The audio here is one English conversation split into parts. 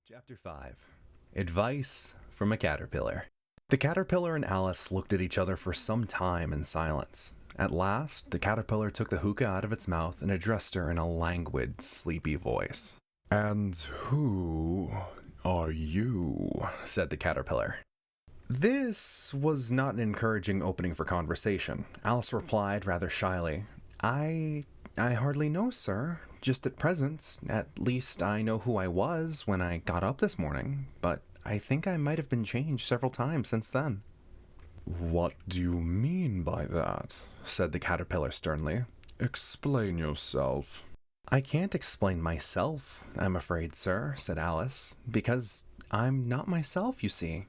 Chapter 5. Advice from a Caterpillar. The caterpillar and Alice looked at each other for some time in silence. At last, the caterpillar took the hookah out of its mouth and addressed her in a languid, sleepy voice. "And who are you?" said the caterpillar. This was not an encouraging opening for conversation. Alice replied rather shyly, I hardly know, sir. Just at present. At least I know who I was when I got up this morning, but I think I might have been changed several times since then." "What do you mean by that?" said the caterpillar sternly. "Explain yourself." "I can't explain myself, I'm afraid, sir," said Alice, "because I'm not myself, you see."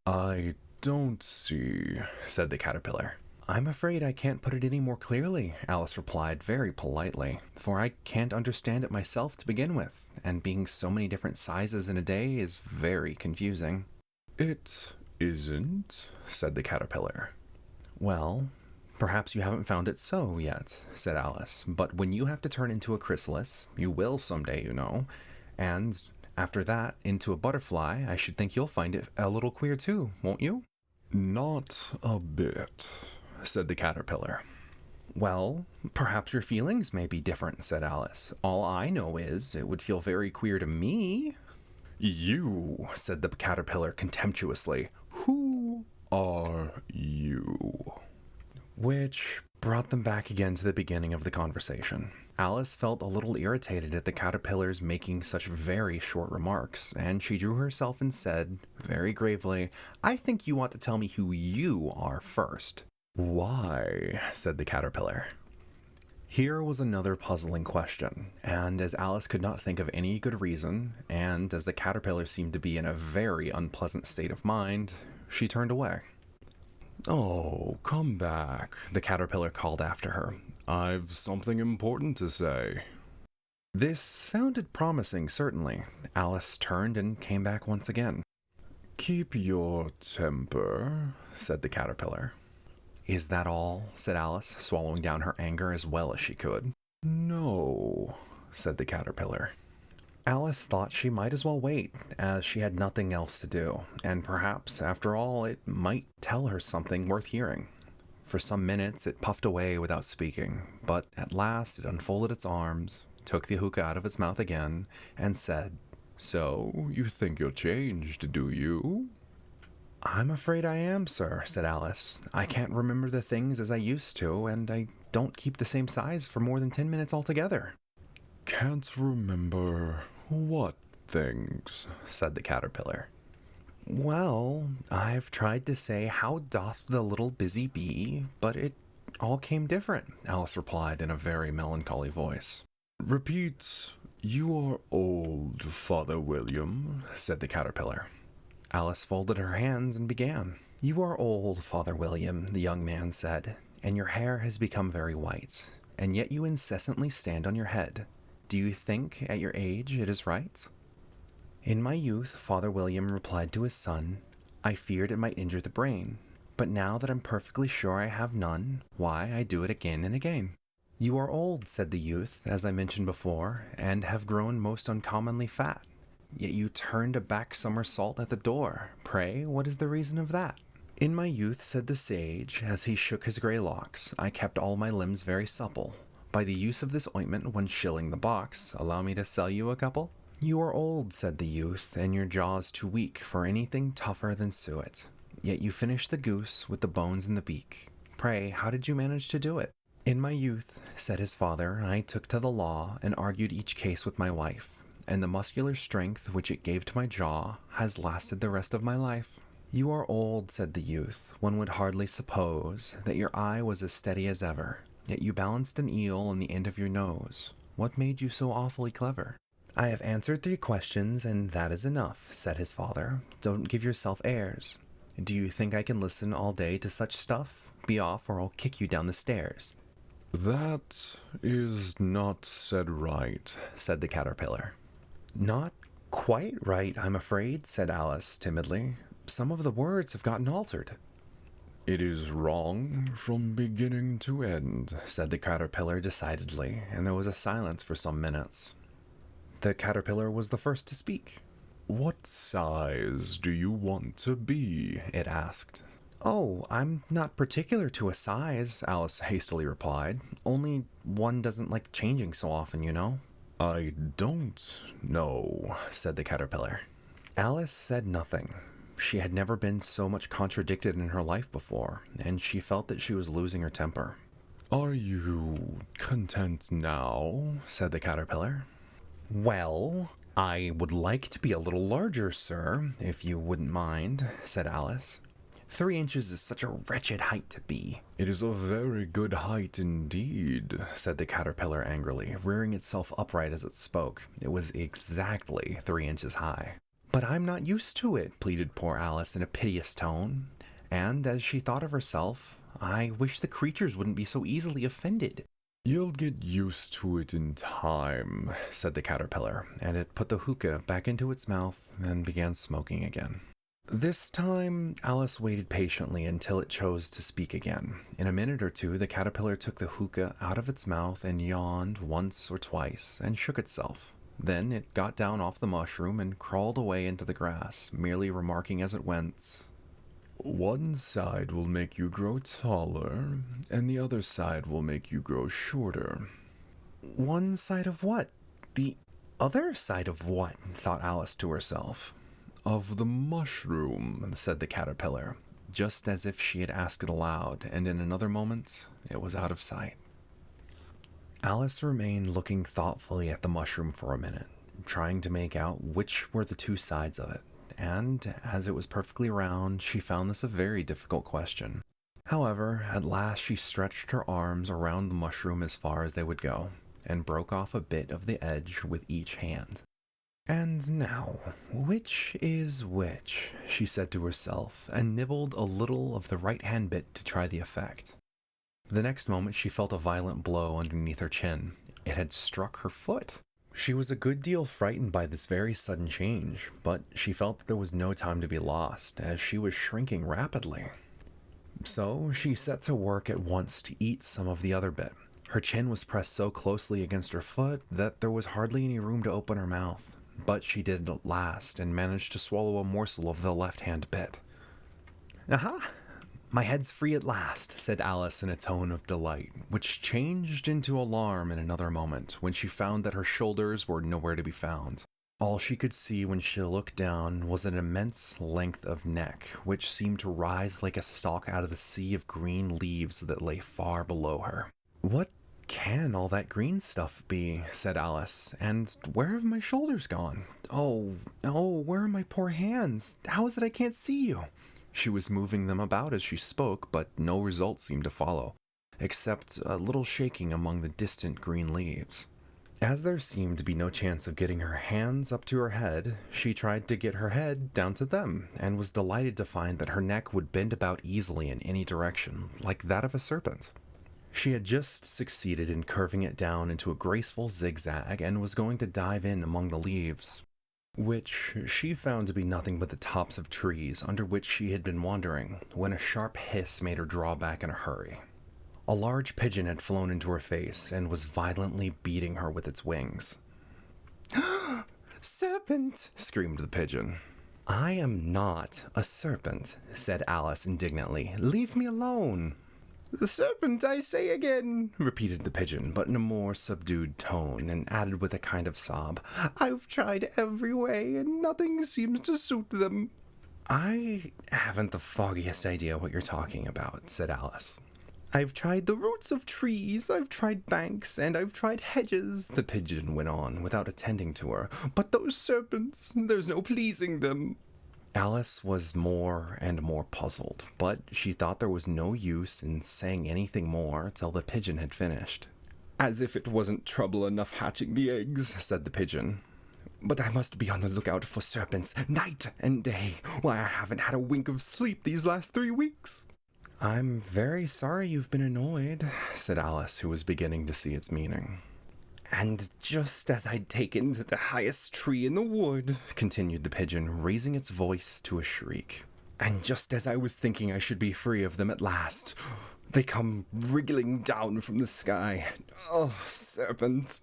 "I don't see," said the caterpillar. "I'm afraid I can't put it any more clearly," Alice replied very politely, "for I can't understand it myself to begin with, and being so many different sizes in a day is very confusing." "It isn't," said the caterpillar. "Well, perhaps you haven't found it so yet," said Alice, "but when you have to turn into a chrysalis, you will someday, you know, and after that into a butterfly, I should think you'll find it a little queer too, won't you?" "Not a bit," said the caterpillar. "Well, perhaps your feelings may be different," said Alice. "All I know is it would feel very queer to me." "You," said the caterpillar contemptuously. "Who are you?" Which brought them back again to the beginning of the conversation. Alice felt a little irritated at the caterpillar's making such very short remarks, and she drew herself and said, very gravely, "I think you ought to tell me who you are first." "Why?" said the caterpillar. Here was another puzzling question, and as Alice could not think of any good reason, and as the caterpillar seemed to be in a very unpleasant state of mind, she turned away. "Oh, come back," the caterpillar called after her. "I've something important to say." This sounded promising, certainly. Alice turned and came back once again. "Keep your temper," said the caterpillar. "Is that all?" said Alice, swallowing down her anger as well as she could. "No," said the caterpillar. Alice thought she might as well wait, as she had nothing else to do, and perhaps, after all, it might tell her something worth hearing. For some minutes it puffed away without speaking, but at last it unfolded its arms, took the hookah out of its mouth again, and said, "So, you think you're changed, do you?" "I'm afraid I am, sir," said Alice. "I can't remember the things as I used to, and I don't keep the same size for more than 10 minutes altogether." "Can't remember what things?" said the caterpillar. "Well, I've tried to say, 'How doth the little busy bee?' but it all came different," Alice replied in a very melancholy voice. "Repeat, 'You are old, Father William,'" said the caterpillar. Alice folded her hands and began. "You are old, Father William," the young man said, "and your hair has become very white, and yet you incessantly stand on your head. Do you think, at your age, it is right?" "In my youth," Father William replied to his son, "I feared it might injure the brain, but now that I'm perfectly sure I have none, why, I do it again and again." "You are old," said the youth, "as I mentioned before, and have grown most uncommonly fat. Yet you turned a back somersault at the door. Pray, what is the reason of that?" "In my youth," said the sage, as he shook his grey locks, "I kept all my limbs very supple. By the use of this ointment, 1 shilling the box, allow me to sell you a couple?" "You are old," said the youth, "and your jaws too weak for anything tougher than suet. Yet you finished the goose with the bones in the beak. Pray, how did you manage to do it?" "In my youth," said his father, "I took to the law and argued each case with my wife, and the muscular strength which it gave to my jaw has lasted the rest of my life." "You are old," said the youth. "One would hardly suppose that your eye was as steady as ever, yet you balanced an eel on the end of your nose. What made you so awfully clever?" "I have answered 3 questions, and that is enough," said his father. "Don't give yourself airs. Do you think I can listen all day to such stuff? Be off, or I'll kick you down the stairs." "That is not said right," said the caterpillar. "Not quite right, I'm afraid," said Alice timidly. "Some of the words have gotten altered." "It is wrong from beginning to end," said the caterpillar decidedly, and there was a silence for some minutes. The caterpillar was the first to speak. What size do you want to be? It asked. Oh, I'm not particular to a size, Alice hastily replied. Only one doesn't like changing so often, you know. I don't know, said the caterpillar. Alice said nothing. She had never been so much contradicted in her life before, and she felt that she was losing her temper. Are you content now? Said the caterpillar. Well, I would like to be a little larger, sir, if you wouldn't mind, said Alice. 3 inches is such a wretched height to be. It is a very good height indeed, said the caterpillar angrily, rearing itself upright as it spoke. It was exactly 3 inches high. But I'm not used to it, pleaded poor Alice in a piteous tone. And as she thought of herself, I wish the creatures wouldn't be so easily offended. You'll get used to it in time, said the caterpillar, and it put the hookah back into its mouth and began smoking again. This time, Alice waited patiently until it chose to speak again. In a minute or two, the caterpillar took the hookah out of its mouth and yawned once or twice and shook itself. Then it got down off the mushroom and crawled away into the grass, merely remarking as it went, One side will make you grow taller, and the other side will make you grow shorter. One side of what? The other side of what? Thought Alice to herself. Of the mushroom, said the caterpillar, just as if she had asked it aloud, and in another moment, it was out of sight. Alice remained looking thoughtfully at the mushroom for a minute, trying to make out which were the 2 sides of it, and as it was perfectly round, she found this a very difficult question. However, at last she stretched her arms around the mushroom as far as they would go, and broke off a bit of the edge with each hand. And now, which is which? She said to herself, and nibbled a little of the right-hand bit to try the effect. The next moment she felt a violent blow underneath her chin. It had struck her foot. She was a good deal frightened by this very sudden change, but she felt that there was no time to be lost, as she was shrinking rapidly. So she set to work at once to eat some of the other bit. Her chin was pressed so closely against her foot that there was hardly any room to open her mouth. But she did at last, and managed to swallow a morsel of the left-hand bit. Aha! My head's free at last, said Alice in a tone of delight, which changed into alarm in another moment, when she found that her shoulders were nowhere to be found. All she could see when she looked down was an immense length of neck, which seemed to rise like a stalk out of the sea of green leaves that lay far below her. What can all that green stuff be? Said Alice. And where have my shoulders gone? Oh, where are my poor hands? How is it I can't see you? She was moving them about as she spoke, but no result seemed to follow, except a little shaking among the distant green leaves. As there seemed to be no chance of getting her hands up to her head, she tried to get her head down to them, and was delighted to find that her neck would bend about easily in any direction, like that of a serpent. She had just succeeded in curving it down into a graceful zigzag and was going to dive in among the leaves, which she found to be nothing but the tops of trees under which she had been wandering, when a sharp hiss made her draw back in a hurry. A large pigeon had flown into her face and was violently beating her with its wings. Serpent! Screamed the pigeon. I am not a serpent, said Alice indignantly. Leave me alone. The serpent, I say again, repeated the pigeon, but in a more subdued tone, and added with a kind of sob, I've tried every way, and nothing seems to suit them. I haven't the foggiest idea what you're talking about, said Alice. I've tried the roots of trees, I've tried banks, and I've tried hedges, the pigeon went on, without attending to her. But those serpents, there's no pleasing them. Alice was more and more puzzled, but she thought there was no use in saying anything more till the pigeon had finished. As if it wasn't trouble enough hatching the eggs, said the pigeon. But I must be on the lookout for serpents, night and day. Why, I haven't had a wink of sleep these last 3 weeks. I'm very sorry you've been annoyed, said Alice, who was beginning to see its meaning. And just as I'd taken to the highest tree in the wood, continued the pigeon, raising its voice to a shriek, and just as I was thinking I should be free of them at last, they come wriggling down from the sky. Oh, serpent!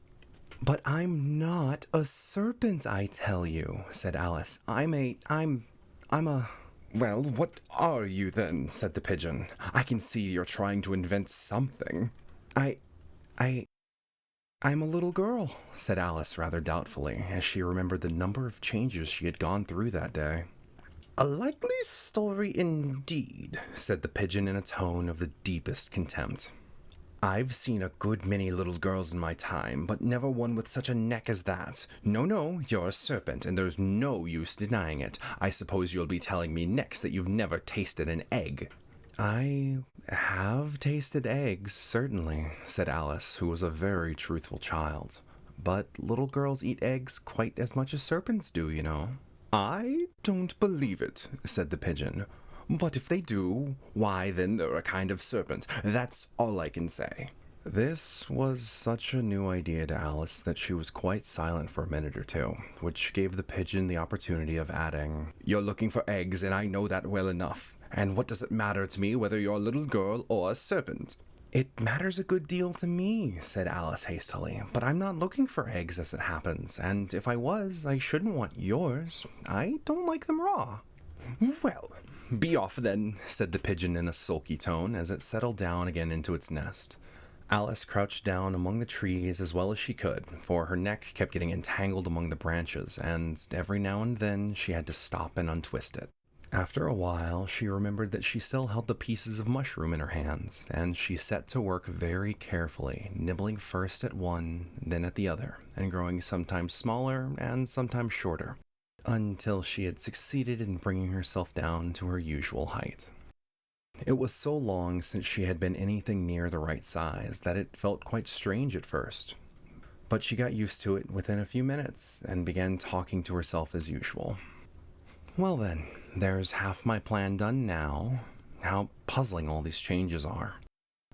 But I'm not a serpent, I tell you, said Alice. I'm a... Well, what are you then? Said the pigeon. I can see you're trying to invent something. I, I, I'm a little girl, said Alice rather doubtfully, as she remembered the number of changes she had gone through that day. A likely story indeed, said the pigeon in a tone of the deepest contempt. I've seen a good many little girls in my time, but never one with such a neck as that. No, you're a serpent, and there's no use denying it. I suppose you'll be telling me next that you've never tasted an egg. I have tasted eggs, certainly, said Alice, who was a very truthful child. But little girls eat eggs quite as much as serpents do, you know. I don't believe it, said the pigeon. But if they do, why then they're a kind of serpent. That's all I can say. This was such a new idea to Alice that she was quite silent for a minute or two, which gave the pigeon the opportunity of adding, You're looking for eggs, and I know that well enough. And what does it matter to me whether you're a little girl or a serpent? It matters a good deal to me, said Alice hastily, but I'm not looking for eggs as it happens, and if I was, I shouldn't want yours. I don't like them raw. Well, be off then, said the pigeon in a sulky tone as it settled down again into its nest. Alice crouched down among the trees as well as she could, for her neck kept getting entangled among the branches, and every now and then she had to stop and untwist it. After a while, she remembered that she still held the pieces of mushroom in her hands, and she set to work very carefully, nibbling first at one, then at the other, and growing sometimes smaller and sometimes shorter, until she had succeeded in bringing herself down to her usual height. It was so long since she had been anything near the right size that it felt quite strange at first. But she got used to it within a few minutes and began talking to herself as usual. Well then, there's half my plan done now. How puzzling all these changes are.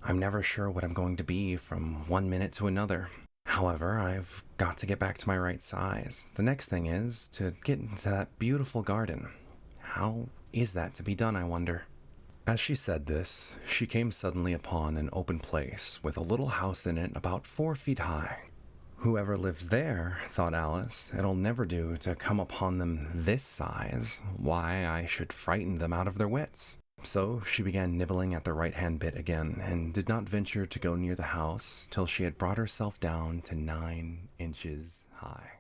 I'm never sure what I'm going to be from one minute to another. However, I've got to get back to my right size. The next thing is to get into that beautiful garden. How is that to be done, I wonder? As she said this, she came suddenly upon an open place with a little house in it about 4 feet high. Whoever lives there, thought Alice, it'll never do to come upon them this size. Why, I should frighten them out of their wits. So she began nibbling at the right-hand bit again, and did not venture to go near the house till she had brought herself down to 9 inches high.